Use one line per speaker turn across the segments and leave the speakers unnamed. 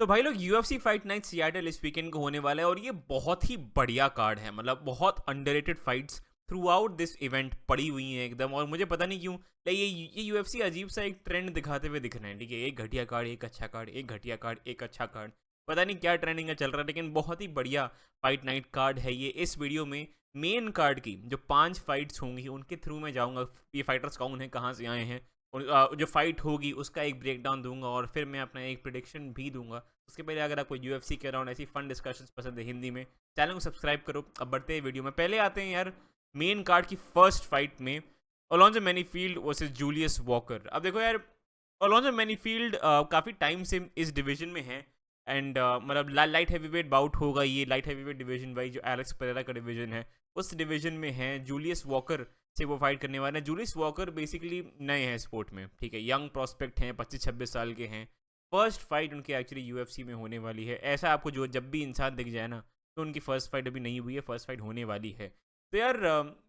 तो भाई लोग यूएफसी फाइट नाइट सियाटल इस वीकेंड को होने वाला है और ये बहुत ही बढ़िया कार्ड है। मतलब बहुत underrated fights through out this event पड़ी हुई हैं एकदम। और मुझे पता नहीं क्यों ये यूएफसी अजीब सा एक ट्रेंड दिखाते हुए दिख रहे हैं। ठीक है, एक घटिया कार्ड एक अच्छा कार्ड, एक घटिया कार्ड एक अच्छा कार्ड, पता नहीं क्या ट्रेंडिंग चल रहा है, लेकिन बहुत ही बढ़िया फाइट नाइट कार्ड है ये। इस वीडियो में मेन कार्ड की जो 5 फाइट्स होंगी उनके थ्रू मैं जाऊँगा। ये फाइटर्स कौन है, कहाँ से आए हैं, और जो फाइट होगी उसका एक ब्रेक डाउन दूंगा और फिर मैं अपना एक प्रिडिक्शन भी दूंगा। उसके पहले अगर आपको यूएफसी के अराउंड ऐसी फन डिस्कशंस पसंद है हिंदी में, चैनल को सब्सक्राइब करो। अब बढ़ते हैं वीडियो में। पहले आते हैं यार मेन कार्ड की फर्स्ट फाइट में, अलोंजो मैनीफील्ड वर्सेस जूलियस वॉकर। अब देखो यार, अलोंजो मैनीफील्ड काफ़ी टाइम से इस डिवीजन में है एंड मतलब लाइट हैवी वेट बाउट होगा। ये लाइट हैवी वेट डिवीजन भाई जो एलेक्स पेरेरा का डिवीजन है उस डिवीजन में है। जूलियस वॉकर से वो फाइट करने वाले हैं। जूलियस वॉकर बेसिकली नए हैं स्पोर्ट में, ठीक है, यंग प्रोस्पेक्ट हैं, 25-26 साल के हैं। फर्स्ट फाइट उनकी एक्चुअली यूएफसी में होने वाली है। ऐसा आपको जो जब भी इंसान दिख जाए ना तो उनकी फर्स्ट फाइट अभी नहीं हुई है, फर्स्ट फाइट होने वाली है। तो यार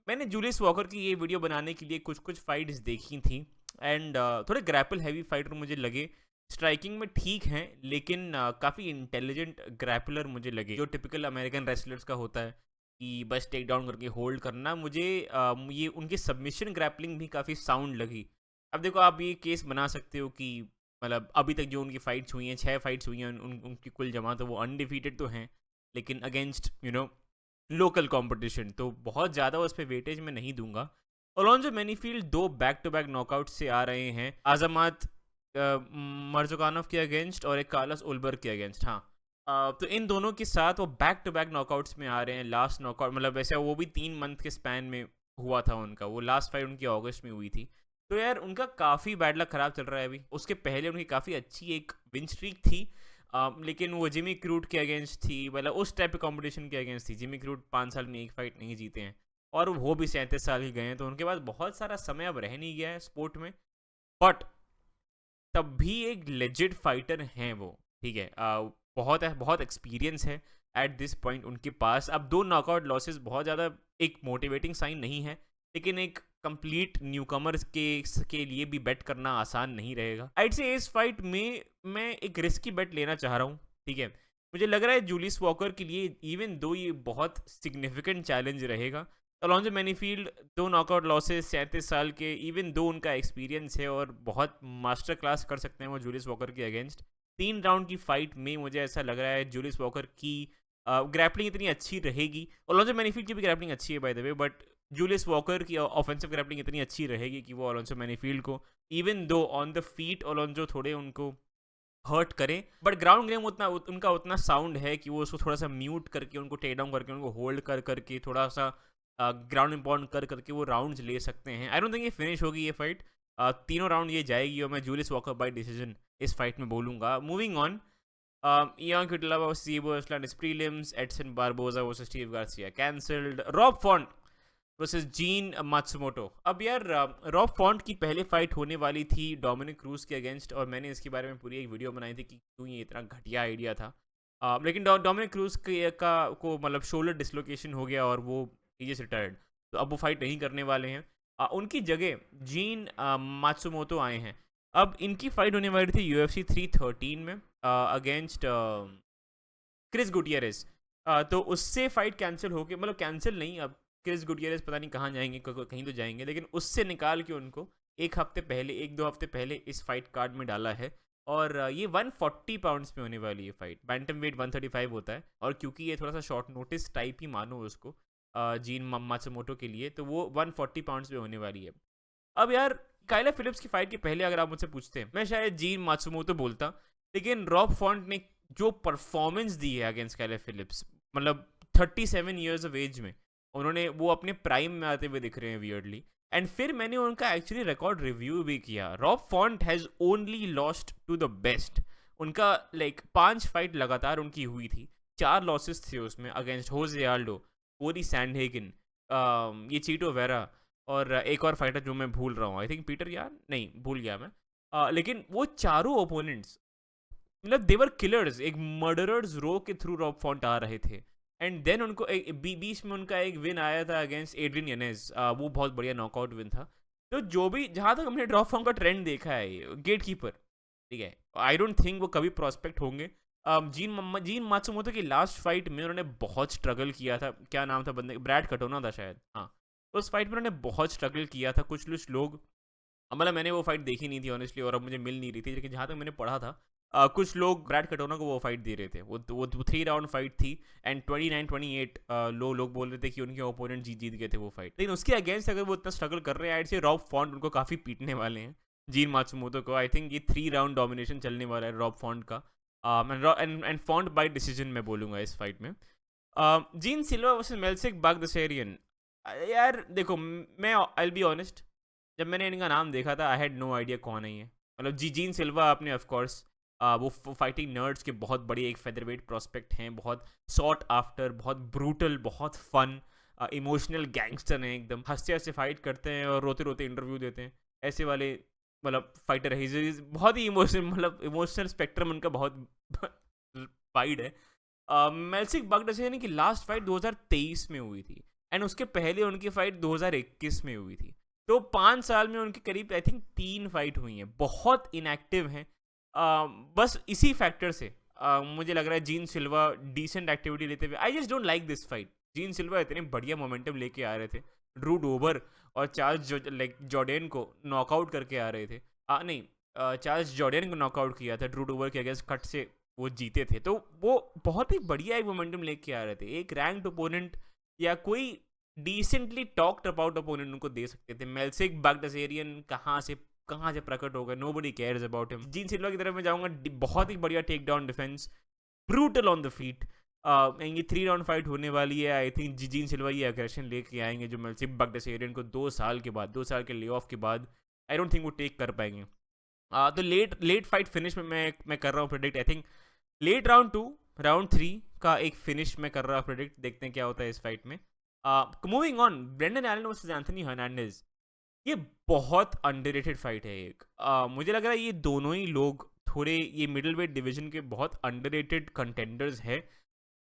मैंने जूलियस वॉकर की ये वीडियो बनाने के लिए कुछ कुछ फाइट्स देखी थी एंड थोड़े ग्रैपल हैवी फाइटर मुझे लगे। स्ट्राइकिंग में ठीक हैं लेकिन काफ़ी इंटेलिजेंट ग्रैपलर मुझे लगे, जो टिपिकल अमेरिकन रेसलर्स का होता है कि बस टेक डाउन करके होल्ड करना। मुझे ये उनकी सबमिशन ग्रैपलिंग भी काफ़ी साउंड लगी। अब देखो, आप ये केस बना सकते हो कि मतलब अभी तक जो उनकी फाइट्स हुई हैं, 6 फाइट्स हुई हैं उनकी कुल जमा, तो वो अनडिफीटेड तो हैं, लेकिन अगेंस्ट लोकल कंपटीशन, तो बहुत ज़्यादा उस पर वेटेज मैं नहीं दूंगा। Alonzo Menifield 2 back to back knockout से आ रहे हैं, आजमात मर्जुकानोव के अगेंस्ट और एक कार्लोस उल्बर के अगेंस्ट। हाँ, तो इन दोनों के साथ वो बैक टू बैक नॉकआउट्स में आ रहे हैं। लास्ट नॉकआउट मतलब वैसे वो भी 3 मंथ के स्पैन में हुआ था उनका, वो लास्ट फाइट उनकी अगस्त में हुई थी। तो यार उनका काफ़ी बैड लक ख़राब चल रहा है अभी। उसके पहले उनकी काफ़ी अच्छी एक विन स्ट्रीक थी, लेकिन वो जिमी क्रूड के अगेंस्ट थी, मतलब उस टाइप के कॉम्पिटिशन के अगेंस्ट थी। जिमी क्रूड 5 साल में एक फाइट नहीं जीते हैं और वो भी 37 साल के गए हैं, तो उनके पास बहुत सारा समय अब रह नहीं गया है स्पोर्ट में। बट तब भी एक लेजिट फाइटर हैं वो, ठीक है। बहुत एक्सपीरियंस है एट दिस पॉइंट उनके पास। अब 2 नॉकआउट लॉसेस बहुत ज़्यादा एक मोटिवेटिंग साइन नहीं है, लेकिन एक कंप्लीट न्यूकमर्स के लिए भी बेट करना आसान नहीं रहेगा। आइड से इस फाइट में मैं एक रिस्की बेट लेना चाह रहा हूँ, ठीक है। मुझे लग रहा है जूलियस वॉकर के लिए इवन दो ये बहुत सिग्निफिकेंट चैलेंज रहेगा। अलोंजो मैनीफील्ड 2 नॉकआउट लॉसेस, 37 साल के, इवन दो उनका एक्सपीरियंस है और बहुत मास्टर क्लास कर सकते हैं वो जूलियस वॉकर के अगेंस्ट। 3 राउंड की फाइट में मुझे ऐसा लग रहा है जूलियस वॉकर की ग्रैपलिंग इतनी अच्छी रहेगी। अलोंजो मैनीफील्ड की भी ग्रैपलिंग अच्छी है by the way, but Julius walker की ऑफेंसिव ग्रैपलिंग इतनी अच्छी रहेगी कि वो अलोंजो मैनीफील्ड को, even though on the feet Alonzo थोड़े उनको हर्ट करें, बट ग्राउंड गेम उनका उतना साउंड है कि वो उसको थोड़ा सा म्यूट करके, उनको टेक डाउन करके, उनको होल्ड कर करके, थोड़ा सा ग्राउंड इम्पाउंड कर करके वो राउंड्स ले सकते हैं। आई डोंट थिंक ये फिनिश होगी ये फाइट, तीनों राउंड ये जाएगी और मैं जूलियस वॉकर बाय डिसीजन इस फाइट में बोलूँगा। Moving on, Ion Cutelaba vs. Sibo Island is prelims. Edson Barboza vs. Steve Garcia cancelled. Rob Font versus gene Matsumoto. अब यार रॉब फॉन्ट की पहले फाइट होने वाली थी डोमिनिक क्रूज के अगेंस्ट, और मैंने इसके बारे में पूरी एक वीडियो बनाई थी कि क्यों ये इतना घटिया आइडिया था। लेकिन डोमिनिक क्रूज को मतलब शोल्डर डिसलोकेशन हो गया और वो इज रिटायर्ड, तो अब वो फाइट नहीं करने वाले हैं। उनकी जगह जीन मात्सुमोटो आए हैं। अब इनकी फाइट होने वाली थी UFC 313 में अगेंस्ट क्रिस गुटियरेस। तो उससे फाइट कैंसिल हो गई, मतलब कैंसिल नहीं, अब क्रिस गुटियरेस पता नहीं कहाँ जाएंगे, कहीं तो जाएंगे, लेकिन उससे निकाल के उनको एक हफ्ते पहले, 1-2 हफ्ते पहले इस फाइट कार्ड में डाला है। और ये 140 पाउंड्स में होने वाली है फाइट। बैंटम वेट 135 होता है, और क्योंकि ये थोड़ा सा शॉर्ट नोटिस टाइप ही मानो उसको जीन मात्सुमोटो के लिए, तो वो 140 पाउंड्स में होने वाली है। अब यार काइला फिलिप्स की फाइट के पहले अगर आप मुझसे पूछते हैं, मैं शायद जीन मात्सुमोटो बोलता, लेकिन रॉब फॉन्ट ने जो परफॉर्मेंस दी है अगेंस्ट काइला फिलिप्स, मतलब 37 ईयर्स ऑफ एज में उन्होंने, वो अपने प्राइम में आते हुए दिख रहे हैं वियर्डली। एंड फिर मैंने उनका एक्चुअली रिकॉर्ड रिव्यू भी किया। Rob Font has only lost to the best. उनका 5 फाइट लगातार उनकी हुई थी, 4 लॉसेस थे उसमें अगेंस्ट होजे आल्डो, कोरी सैंडहेगन, ये चीटो वेरा, और एक और फाइटर जो मैं भूल रहा हूँ, आई थिंक पीटर यार, नहीं भूल गया मैं। लेकिन वो चारों ओपोनेंट्स मतलब देवर किलर्स, एक मर्डरर्स रो के थ्रू रॉब फॉन्ट आ रहे थे। एंड देन उनको बीच में उनका एक विन आया था अगेंस्ट एड्रियन यनेज, वो बहुत बढ़िया नॉकआउट विन था। तो जो भी, जहाँ तक हमने रॉब फॉन्ट का ट्रेंड देखा है, गेट कीपर, ठीक है, आई डोंट थिंक वो कभी प्रॉस्पेक्ट होंगे। जीन मात्सुमोतो की लास्ट फाइट में उन्होंने बहुत स्ट्रगल किया था। क्या नाम था बंदे, ब्रैड कटोना था शायद, हाँ। उस फाइट में उन्होंने बहुत स्ट्रगल किया था। कुछ लोग, मतलब मैंने वो फाइट देखी नहीं थी ऑनेस्टली, और अब मुझे मिल नहीं रही थी, लेकिन जहाँ तक मैंने पढ़ा था, कुछ लोग ब्रैड कटोना को वो फाइट दे रहे थे। वो 3 राउंड फाइट थी, एंड 29-28 लोग बोल रहे थे कि उनके ओपोनेंट जीत गए थे वो फाइट। लेकिन उसके अगेंस्ट अगर वो इतना स्ट्रगल कर रहे हैं, से रॉब फॉन्ट उनको काफ़ी पीटने वाले हैं, जीन मात्सुमोतो को। आई थिंक ये 3 राउंड डोमिनेशन चलने वाला है रॉब फॉन्ट का, एंड फॉन्ट बाय डिसीजन मैं बोलूँगा इस फाइट में। जीन सिल्वा वर्सेस मेल्सिक बागदशेरियन, यार देखो, मैं आई बी ऑनेस्ट, जब मैंने इनका नाम देखा था, आई हैड नो आइडिया कौन है ये। मतलब जीन सिल्वा आपने ऑफकोर्स, वो फाइटिंग नर्ड्स के बहुत बड़ी एक फेदरवेट प्रोस्पेक्ट हैं, बहुत सॉट आफ्टर, बहुत ब्रूटल, बहुत फन, इमोशनल गैंगस्टर हैं एकदम, हंसते हंसते फाइट करते हैं और रोते रोते इंटरव्यू देते हैं, ऐसे वाले मतलब फाइटर है। बहुत ही इमोशनल, मतलब इमोशनल स्पेक्ट्रम उनका बहुत वाइड है। मेल्सिक बागदशेरियन की लास्ट फाइट 2023 में हुई थी, एंड उसके पहले उनकी फाइट 2021 में हुई थी। तो 5 साल में उनके करीब आई थिंक 3 फाइट हुई हैं, बहुत इनएक्टिव हैं। बस इसी फैक्टर से मुझे लग रहा है जीन सिल्वा डिसेंट एक्टिविटी लेते हुए, I just don't like this fight. Jean Silva इतने बढ़िया मोमेंटम लेके आ रहे थे, ड्रू डोबर और चार्ल्स जॉर्डेन को नॉकआउट करके आ रहे थे। नहीं, चार्ल्स जॉर्डेन को नॉकआउट किया था ड्रू डोबर के अगेंस्ट, कट से वो जीते थे। तो वो बहुत ही बढ़िया एक मोमेंटम लेके आ रहे थे, एक रैंक्ड ओपोनेंट या कोई डिसेंटली टॉक्ड अबाउट ओपोनेंट उनको दे सकते थे। मेल्सिक बागदशेरियन कहाँ से प्रकट हो गए, nobody cares about him. Jean Silva की तरफ मैं जाऊंगा, बहुत ही बढ़िया take down defence, brutal on the feet. ये 3 राउंड फाइट होने वाली है। आई थिंक जीन सिल्वा ये अग्रेशन लेके आएंगे जो मेल्सिक बागदशेरियन को 2 साल के बाद, 2 साल के ले ऑफ के बाद, आई डोंट थिंक वो टेक कर पाएंगे। तो लेट फाइट फिनिश में मैं कर रहा हूँ predict, I think late round 2 round 3 का एक फिनिश मैं कर रहा हूँ प्रेडिक्ट। देखते हैं क्या होता है इस फाइट में। Moving on, Brendan Allen versus Anthony Hernandez, ये बहुत अंडररेटेड फाइट है एक। मुझे लग रहा है ये दोनों ही लोग थोड़े, ये मिडिल वेट डिवीजन के बहुत अंडररेटेड कंटेंडर्स है।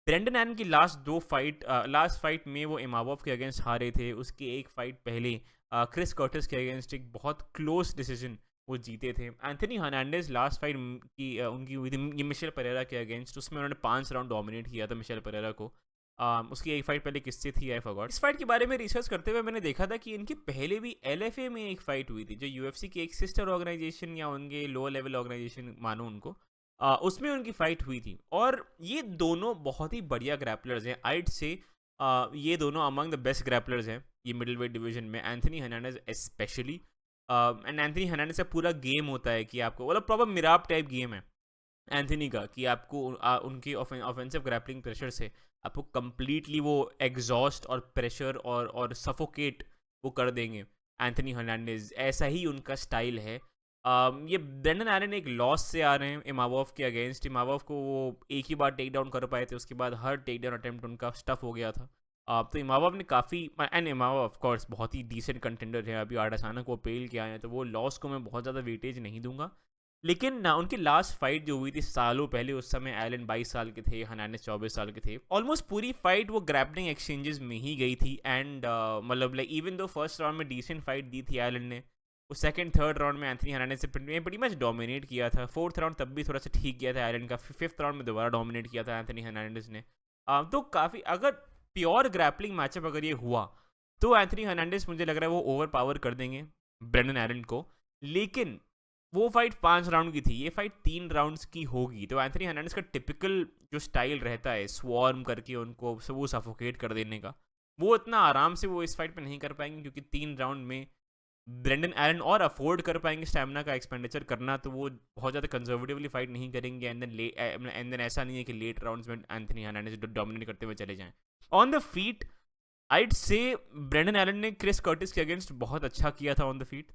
ब्रेंडन एलन की लास्ट फाइट में वो इमावोव के अगेंस्ट हारे थे। उसकी एक फाइट पहले क्रिस कर्टिस के अगेंस्ट एक बहुत क्लोज डिसीजन वो जीते थे। एंथनी हर्नांडेज लास्ट फाइट की उनकी हुई थी मिशेल पेरेरा के अगेंस्ट, उसमें उन्होंने 5 राउंड डोमिनेट किया था मिशेल पेरेरा को। उसकी एक फाइट पहले किससे थी आई फॉरगॉट। इस फाइट के बारे में रिसर्च करते हुए मैंने देखा था कि इनकी पहले भी LFA में एक फाइट हुई थी, जो UFC की एक सिस्टर ऑर्गेनाइजेशन या उनके लोअर लेवल ऑर्गेनाइजेशन मानो उनको, उसमें उनकी फाइट हुई थी। और ये दोनों बहुत ही बढ़िया ग्रैपलर्स हैं, आइड से ये दोनों अमंग द बेस्ट ग्रैपलर्स हैं ये मिडिल वेट डिवीजन में, Anthony Hernandez specially. And Anthony Hernandez का पूरा गेम होता है कि आपको, मतलब प्रॉपर मिराप टाइप गेम है एंथनी का, कि आपको उनकी ऑफेंसिव ग्रैपलिंग प्रेशर से आपको कंप्लीटली वो एग्जॉस्ट और प्रेशर और सफोकेट वो कर देंगे। एंथनी हर्नांडेज ऐसा ही उनका स्टाइल है। ये ब्रेंडन एलन एक लॉस से आ रहे हैं इमावोव के अगेंस्ट। इमावोव को वो एक ही बार टेक डाउन कर पाए थे, उसके बाद हर टेक डाउन अटेम्प्ट उनका स्टफ हो गया था। तो इमावोव ने काफ़ी, एंड इमावोव ऑफ कोर्स बहुत ही डिसेंट कंटेंडर है, अभी अचानक वो पेल के आए हैं, तो वो लॉस को मैं बहुत ज़्यादा वेटेज नहीं दूंगा। लेकिन उनकी लास्ट फाइट जो हुई थी सालों पहले, उस समय एलन 22 साल के थे, हर्नांडेज 24 साल के थे। ऑलमोस्ट पूरी फाइट वो ग्रैपलिंग एक्सचेंजेस में ही गई थी। एंड मतलब like even though first round में डिसेंट फाइट दी थी एलन ने, वो सेकंड थर्ड राउंड में एंथनी हर्नांडेज से pretty मच डोमिनेट किया था। फोर्थ राउंड तब भी थोड़ा सा ठीक किया था एलन का, फिफ्थ राउंड में दोबारा डोमिनेट किया था एंथनी हर्नांडेज ने। तो काफ़ी, अगर प्योर ग्रैपलिंग मैचअप अगर ये हुआ तो एंथनी हर्नांडेज मुझे लग रहा है वो ओवर पावर कर देंगे ब्रेंडन एलन को। लेकिन वो फाइट 5 राउंड की थी, ये फाइट 3 राउंड्स की होगी। तो एंथनी हर्नांडेज का टिपिकल जो स्टाइल रहता है स्वॉर्म करके उनको वो सफोकेट कर देने का, वो इतना आराम से वो इस फाइट पे नहीं कर पाएंगे, क्योंकि 3 राउंड में ब्रेंडन एलन और अफोर्ड कर पाएंगे स्टैमिना का एक्सपेंडिचर करना, तो वो बहुत ज़्यादा कंजर्वेटिवली फाइट नहीं करेंगे। एंड देन ऐसा नहीं है कि लेट राउंड्स में एंथनी हर्नांडेज डोमिनेट करते हुए चले जाएं। ऑन द फीट आइड से ब्रेंडन एलन ने क्रिस कर्टिस के अगेंस्ट बहुत अच्छा किया था ऑन द फीट।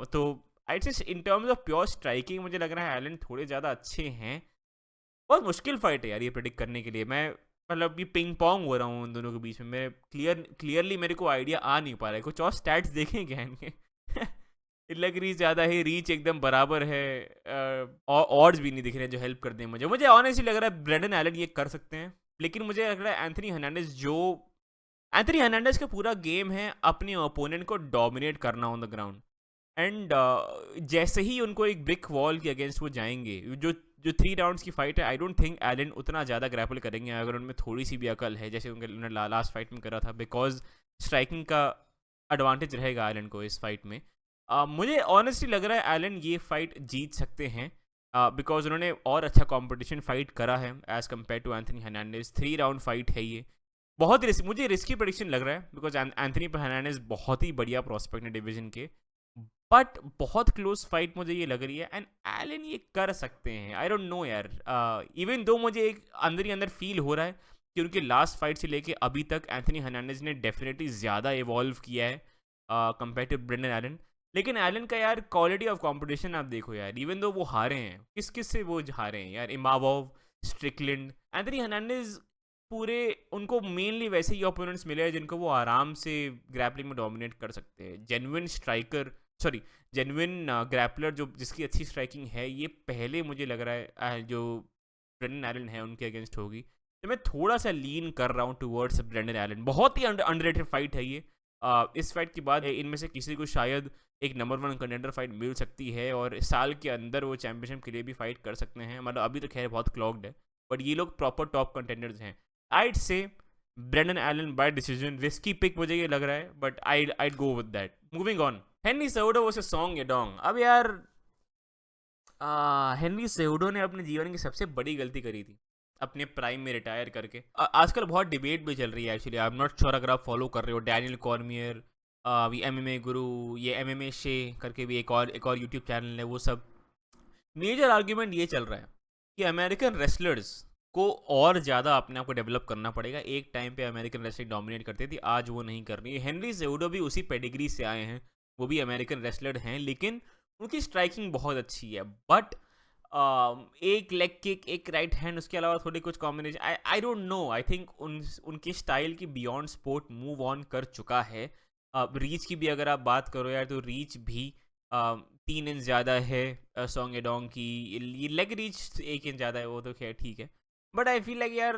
तो आइड से in terms of pure striking मुझे लग रहा है एलन थोड़े ज़्यादा अच्छे हैं। बहुत मुश्किल फाइट है यार ये प्रेडिक्ट करने के लिए। मैं मतलब ये पिंग पोंग हो रहा हूँ उन दोनों के बीच में, मैं क्लियरली मेरे को आइडिया आ नहीं पा रहा है। कुछ और स्टैट्स देखें क्या इनके लग रही ज़्यादा है, रीच एकदम बराबर है, और ऑड्स भी नहीं दिख रहे हैं जो हेल्प कर दें मुझे ऑनेस्टली लग रहा है ब्रेंडन एलन ये कर सकते हैं। लेकिन मुझे लग रहा है एंथनी हर्नांडेज का पूरा गेम है अपने ओपोनेंट को डोमिनेट करना ऑन द ग्राउंड। एंड जैसे ही उनको एक ब्रिक वॉल के अगेंस्ट वो जाएंगे, जो जो 3 राउंड्स की फाइट है, आई डोंट थिंक एलन उतना ज़्यादा ग्रैपल करेंगे अगर उनमें थोड़ी सी भी अकल है, जैसे उन्होंने लास्ट फाइट में करा था, बिकॉज स्ट्राइकिंग का एडवांटेज रहेगा एलन को इस फाइट में। मुझे ऑनेस्टली लग रहा है एलन ये फाइट जीत सकते हैं, बिकॉज उन्होंने और अच्छा कंपटीशन फाइट करा है as compare to Anthony Hernandez. 3 round fight है ये, बहुत मुझे रिस्की प्रेडिक्शन लग रहा है, बिकॉज एंथनी हर्नांडेज बहुत ही बढ़िया प्रोस्पेक्ट है डिवीजन के, बट बहुत क्लोज फाइट मुझे ये लग रही है, एंड एलन ये कर सकते हैं। आई डोंट नो यार, इवन दो मुझे एक अंदर ही अंदर फील हो रहा है कि उनके लास्ट फाइट से लेके अभी तक एंथनी हर्नांडेज ने डेफिनेटली ज़्यादा इवॉल्व किया है कंपेयर टू ब्रेंडन एलन। लेकिन एलन का यार क्वालिटी ऑफ कंपटीशन आप देखो यार, इवन दो वो हारे हैं, किस किस से वो हारे हैं यार, इमावोव, स्ट्रिकलैंड, एंथनी हर्नांडेज, पूरे उनको मेनली वैसे ही ओपोनेंट्स मिले हैं जिनको वो आराम से ग्रैपलिंग में डोमिनेट कर सकते हैं। Genuine striker, sorry genuine grappler जो जिसकी अच्छी स्ट्राइकिंग है, ये पहले मुझे लग रहा है जो ब्रेंडन एलन है उनके अगेंस्ट होगी। तो मैं थोड़ा सा लीन कर रहा हूँ टूवर्ड्स ब्रेंडन एलन। बहुत ही अंडररेटेड फाइट है ये। इस फाइट के बाद इनमें से किसी को शायद एक नंबर 1 कंटेंडर फाइट मिल सकती है, और साल के अंदर वो चैंपियनशिप के लिए भी फाइट कर सकते हैं। मतलब अभी तो खैर बहुत क्लॉक्ड है, बट ये लोग प्रॉपर टॉप कंटेंडर्स हैं। I'd say Brendan Allen by decision, risky pick मुझे ये लग रहा है, but I'd go with that. Moving on, Henry Cejudo versus Song Yadong। अब यार हेनरी सेहुडो ने अपने जीवन की सबसे बड़ी गलती करी थी अपने प्राइम में रिटायर करके। आजकल बहुत डिबेट भी चल रही है actually, I am not sure अगर आप फॉलो कर रहे हो, डैनियल कॉर्मियर, ये MMA गुरु, ये MMA शे करके भी एक और यूट्यूब चैनल है, वो सब मेजर आर्ग्यूमेंट ये चल रहा है कि अमेरिकन रेसलर्स को और ज़्यादा अपने आप को डेवलप करना पड़ेगा। एक टाइम पे अमेरिकन रेसलिंग डोमिनेट करती थी, आज वो नहीं कर रही है। हेनरी सेहुडो भी उसी पेडिग्री से आए हैं, वो भी अमेरिकन रेसलर हैं, लेकिन उनकी स्ट्राइकिंग बहुत अच्छी है, बट एक लेग किक, एक राइट हैंड, उसके अलावा थोड़ी कुछ combination, I don't no, I think उनकी स्टाइल की बियॉन्ड स्पोर्ट मूव ऑन कर चुका है। रीच की भी अगर आप बात करो यार, तो रीच भी 3 इंच ज़्यादा है सॉन्ग एडोंग की, ये लेग रीच 1 इंच ज़्यादा है, वो तो खैर ठीक है, बट आई फील लाइक यार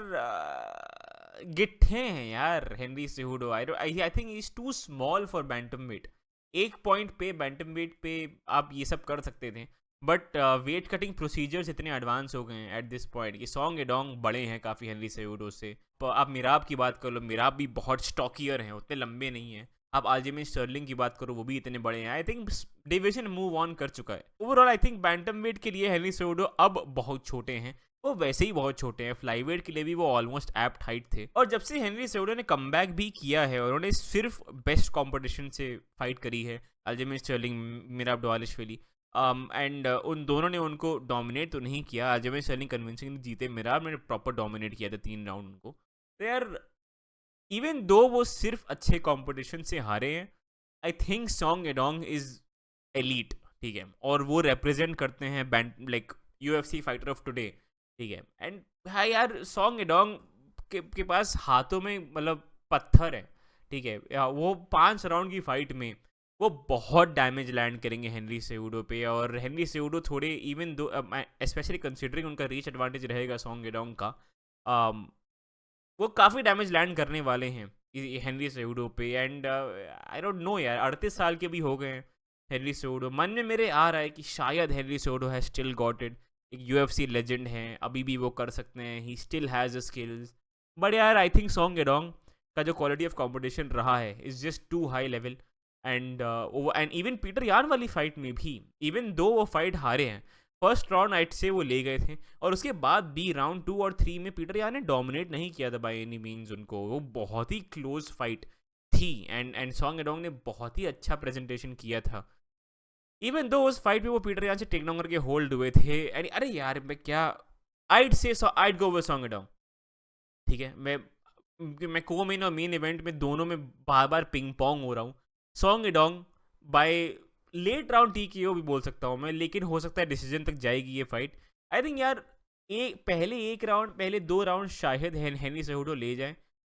गिट्ठे हैं यार Henry Cejudo. I think is too small for bantamweight. एक पॉइंट पे बैंटम वेट पे आप ये सब कर सकते थे, बट वेट कटिंग प्रोसीजर्स इतने एडवांस हो गए हैं एट दिस पॉइंट कि सॉन्ग एडोंग बड़े हैं काफ़ी हेनरी सेहुडो से। तो आप मिराब की बात कर लो, मिराब भी बहुत स्टॉकियर हैं, उतने लंबे नहीं हैं। आप अल्जेमिन स्टर्लिंग की बात करो, वो भी इतने बड़े हैं। I think division move on कर चुका है overall. I think bantamweight के लिए हेनरी सेहुडो अब बहुत छोटे हैं, वो वैसे ही बहुत छोटे हैं। फ्लाईवेट के लिए भी वो ऑलमोस्ट एप्ट हाइट थे, और जब से हेनरी सेहुडो ने कमबैक भी किया है और उन्होंने सिर्फ बेस्ट कंपटीशन से फाइट करी है, अल्जेमिन स्टर्लिंग, मिराब डवालिशविली, एंड उन दोनों ने उनको डोमिनेट तो नहीं किया। अल्जेमिन स्टर्लिंग कन्विंसिंगली जीते, मिराब ने प्रॉपर डोमिनेट किया था 3 राउंड उनको। तो यार इवन दो वो सिर्फ अच्छे कंपटीशन से हारे हैं, I think Song Yadong is elite, ठीक है, और वो रिप्रेजेंट करते हैं like UFC fighter of today, ठीक है। एंड हाँ यार, सॉन्ग एडोंग के पास हाथों में मतलब पत्थर है, ठीक है, वो 5 राउंड की फाइट में वो बहुत डैमेज लैंड करेंगे हेनरी सेहुडो पे। और हेनरी सेहुडो थोड़े, इवन दो स्पेशली कंसिडरिंग उनका रीच एडवांटेज रहेगा सॉन्ग एडोंग का, वो काफ़ी डैमेज लैंड करने वाले हैं हेनरी सेहुडो पे। एंड आई डोंट नो यार, 38 साल के भी हो गए हैं हेनरी सेहुडो। मन में मेरे आ रहा है कि शायद Henry सेहुडो has still got it, एक UFC लेजेंड हैं, अभी भी वो कर सकते हैं, he still has the skills. But यार आई थिंक सॉन्ग एडोंग का जो क्वालिटी ऑफ कंपटीशन रहा है is just too high level. And even Peter Yan वाली फाइट में भी, इवन दो वो फाइट हारे हैं, फर्स्ट राउंड आइट से वो ले गए थे, और उसके बाद भी राउंड 2 और 3 में पीटर यान ने डोमिनेट नहीं किया था बाय एनी मीन्स उनको, वो बहुत ही क्लोज फाइट थी। एंड सॉन्ग एडोंग ने बहुत ही अच्छा प्रेजेंटेशन किया था, इवन दो उस फाइट में वो पीटर यान से टेक डाउन करके होल्ड हुए थे। अरे यार मैं क्या, आइड गो विद सॉन्ग एडोंग, ठीक है। मैं को मेन और मेन इवेंट में दोनों में बार बार पिंग पोंग हो रहा हूँ। Song Yadong by late round TKO भी बोल सकता हूँ मैं, लेकिन हो सकता है डिसीजन तक जाएगी ये फाइट। आई थिंक यार पहले 2 राउंड शायद हेनरी सेहुडो ले जाए,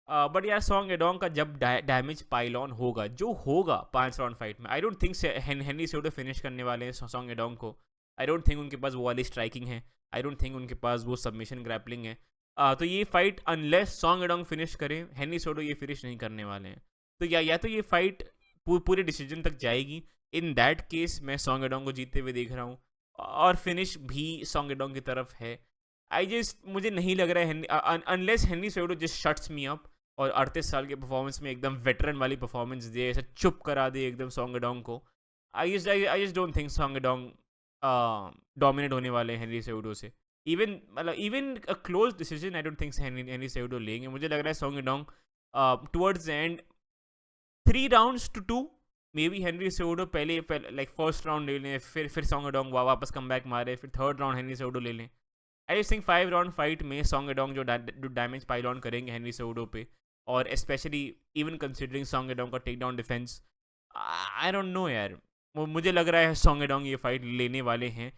बट यार सॉन्ग एडोंग का जब डैमेज पाइल ऑन होगा, जो होगा 5 राउंड फाइट में, आई डोंट थिंक हेनरी सेहुडो फिनिश करने वाले हैं सॉन्ग एडोंग को। आई डोंट थिंक उनके पास वो वाली स्ट्राइकिंग है, आई डोंट थिंक उनके पास वो सबमिशन ग्रैपलिंग है। तो ये फाइट अनलेस सॉन्ग एडोंग फिनिश करे, हेनरी सेहुडो ये फिनिश नहीं करने वाले हैं। तो या तो ये फाइट पूरे डिसीजन तक जाएगी, इन दैट केस मैं सॉन्ग एडोंग को जीतते हुए देख रहा हूँ, और फिनिश भी सॉन्ग एडोंग की तरफ है। आई जस्ट मुझे नहीं लग रहा है unless Henry shadow just shuts me up और 38 साल के परफॉर्मेंस में एकदम वेटरन वाली परफॉर्मेंस दे, ऐसा चुप करा दे एकदम सॉन्ग एडोंग को। I just don't think Song Adong dominate होने वाले हैं हेनरी सेडो से। Even a close decision I don't think Henry Sedo लेंगे। मुझे लग रहा है Song Adong towards the end 3 rounds to 2 maybe Henry Sedo पहले लाइक फर्स्ट राउंड ले लें, फिर सॉन्ग एडोंग वापस कम बैक मारे, फिर थर्ड राउंड हेनरी सेडो ले लें। आई थिंक 5 राउंड फाइट में सॉन्ग एडोंग जो डैमेज पाइल ऑन करेंगे हेनरी सेडो पे, और specially even considering Song Yadong का take down defence, I don't know यार। मुझे लग रहा है सॉन्ग एडोंग ये फाइट लेने वाले हैं।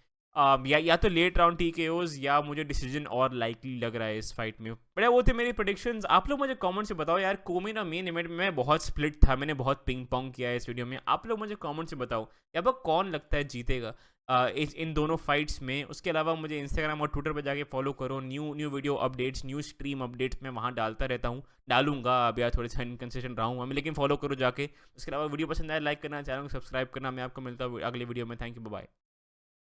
या तो लेट राउंड टीकेओज, या मुझे डिसीजन और लाइकली लग रहा है इस फाइट में। बट वो थे मेरी प्रेडिक्शंस। आप लोग मुझे कमेंट से बताओ यार, कोमेन और मेन इवेंट में बहुत स्प्लिट था, मैंने बहुत पिंग पोंग किया है इस वीडियो में। आप लोग मुझे कमेंट से बताओ यहाँ पर कौन लगता है जीतेगा इन दोनों फाइट्स में। उसके अलावा मुझे इंस्टाग्राम और ट्विटर पर जाके फॉलो करो। New video updates, new stream updates मैं वहाँ डालता रहता हूँ, डालूंगा। अब यार थोड़े सा इनकंसिस्टेंट रहा हूँ मैं, लेकिन फॉलो करो जाके। उसके अलावा वीडियो पसंद आया लाइक करना, चैनल को सब्सक्राइब करना। मैं आपको मिलता हूँ अगले वीडियो में। Thank you, bye.